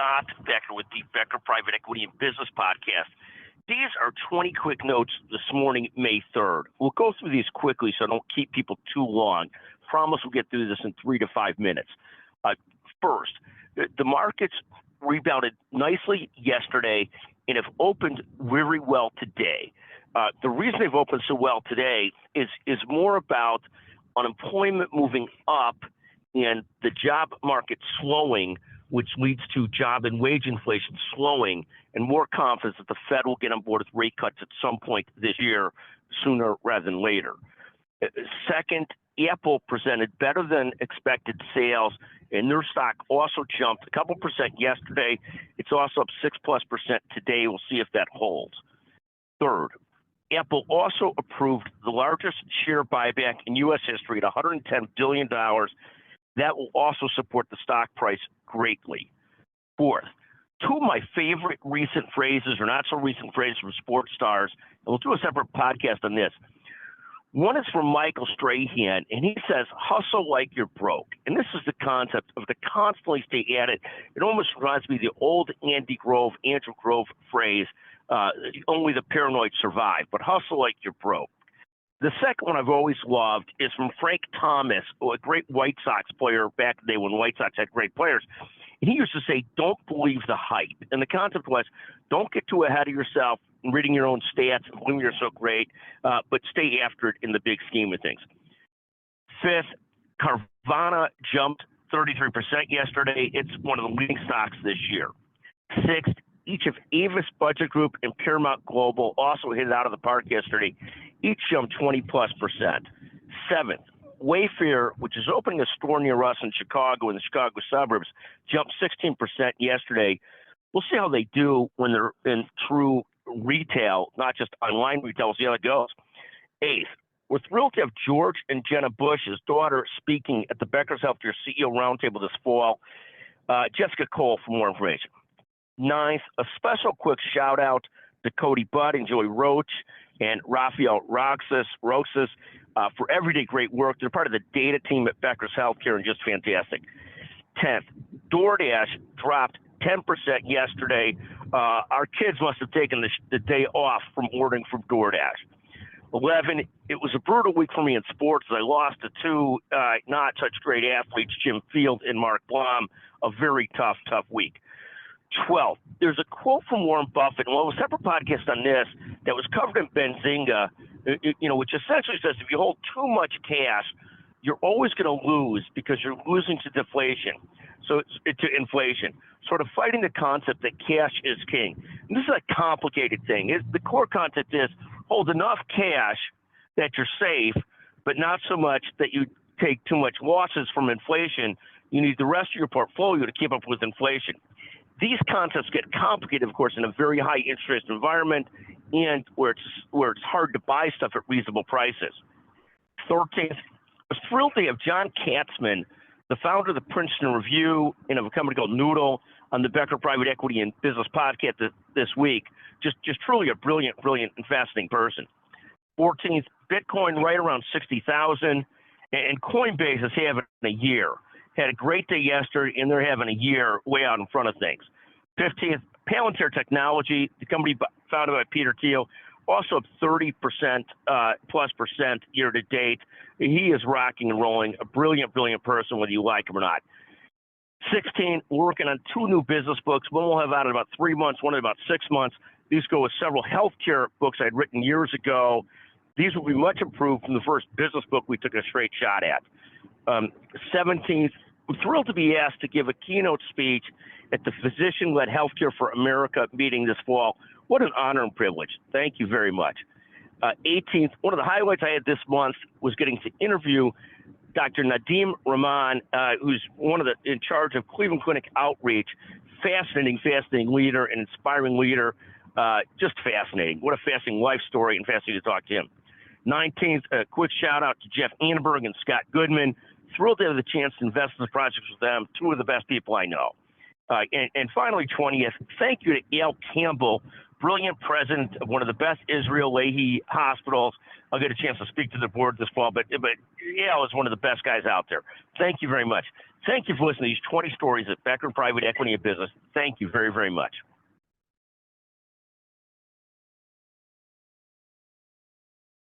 Scott Becker with the Becker Private Equity and Business Podcast. These are 20 quick notes this morning, May 3rd. We'll go through these quickly so I don't keep people too long. Promise we'll get through this in 3 to 5 minutes. First, the markets rebounded nicely yesterday and have opened very well today. The reason they've opened so well today is more about unemployment moving up and the job market slowing, which leads to job and wage inflation slowing, and more confidence that the Fed will get on board with rate cuts at some point this year, sooner rather than later. Second, Apple presented better than expected sales, and their stock also jumped a couple percent yesterday. It's also up 6+% today. We'll see if that holds. Third, Apple also approved the largest share buyback in U.S. history at $110 billion. That will also support the stock price greatly. Fourth, two of my favorite recent phrases, or not so recent phrases from sports stars, and we'll do a separate podcast on this. One is from Michael Strahan, and he says, hustle like you're broke. And this is the concept of the constantly stay at it. It almost reminds me of the old Andrew Grove phrase, only the paranoid survive, but hustle like you're broke. The second one I've always loved is from Frank Thomas, a great White Sox player back in the day when White Sox had great players. And he used to say, don't believe the hype. And the concept was, don't get too ahead of yourself and reading your own stats and believing you're so great, but stay after it in the big scheme of things. Fifth, Carvana jumped 33% yesterday. It's one of the leading stocks this year. Sixth, each of Avis Budget Group and Paramount Global also hit it out of the park yesterday. Each jumped 20+%. Seventh, Wayfair, which is opening a store near us in Chicago, in the Chicago suburbs, jumped 16% yesterday. We'll see how they do when they're in true retail, not just online retail. We'll see how it goes. Eighth, we're thrilled to have George and Jenna Bush, his daughter, speaking at the Becker's Healthcare CEO Roundtable this fall. Jessica Cole for more information. Ninth, a special quick shout out to Cody Budd and Joey Roach and Rafael Roxas for everyday great work. They're part of the data team at Becker's Healthcare and just fantastic. 10th, DoorDash dropped 10% yesterday. Our kids must have taken the day off from ordering from DoorDash. 11, it was a brutal week for me in sports. I lost to two not such great athletes, Jim Field and Mark Blum. A very tough week. 12, there's a quote from Warren Buffett, and we'll have a separate podcast on this, that was covered in Benzinga, which essentially says if you hold too much cash, you're always going to lose because you're losing to deflation, to inflation. Sort of fighting the concept that cash is king. And this is a complicated thing. The core concept is hold enough cash that you're safe, but not so much that you take too much losses from inflation. You need the rest of your portfolio to keep up with inflation. These concepts get complicated, of course, in a very high interest environment and where it's hard to buy stuff at reasonable prices. 13th, I was thrilled to have John Katzman, the founder of the Princeton Review and of a company called Noodle, on the Becker Private Equity and Business Podcast this week. Just truly a brilliant and fascinating person. 14th, Bitcoin right around 60,000, and Coinbase is having a year. Had a great day yesterday, and they're having a year way out in front of things. 15th, Palantir Technology, the company founded by Peter Thiel, also up 30% plus percent year to date. He is rocking and rolling, a brilliant person, whether you like him or not. 16, we're working on 2 new business books. One we'll have out in about 3 months, one in about 6 months. These go with several healthcare books I'd written years ago. These will be much improved from the first business book we took a straight shot at. 17th, I'm thrilled to be asked to give a keynote speech at the Physician-Led Healthcare for America meeting this fall. What an honor and privilege. Thank you very much. 18th, one of the highlights I had this month was getting to interview Dr. Nadim Rahman, who's in charge of Cleveland Clinic Outreach. Fascinating leader, an inspiring leader. Just fascinating. What a fascinating life story, and fascinating to talk to him. 19th, a quick shout out to Jeff Annenberg and Scott Goodman. Thrilled to have the chance to invest in the projects with them, 2 of the best people I know. And finally, 20th, thank you to Al Campbell, brilliant president of one of the best Israel Lehi hospitals. I'll get a chance to speak to the board this fall, but Al is one of the best guys out there. Thank you very much. Thank you for listening to these 20 stories at Becker Private Equity and Business. Thank you very, very much.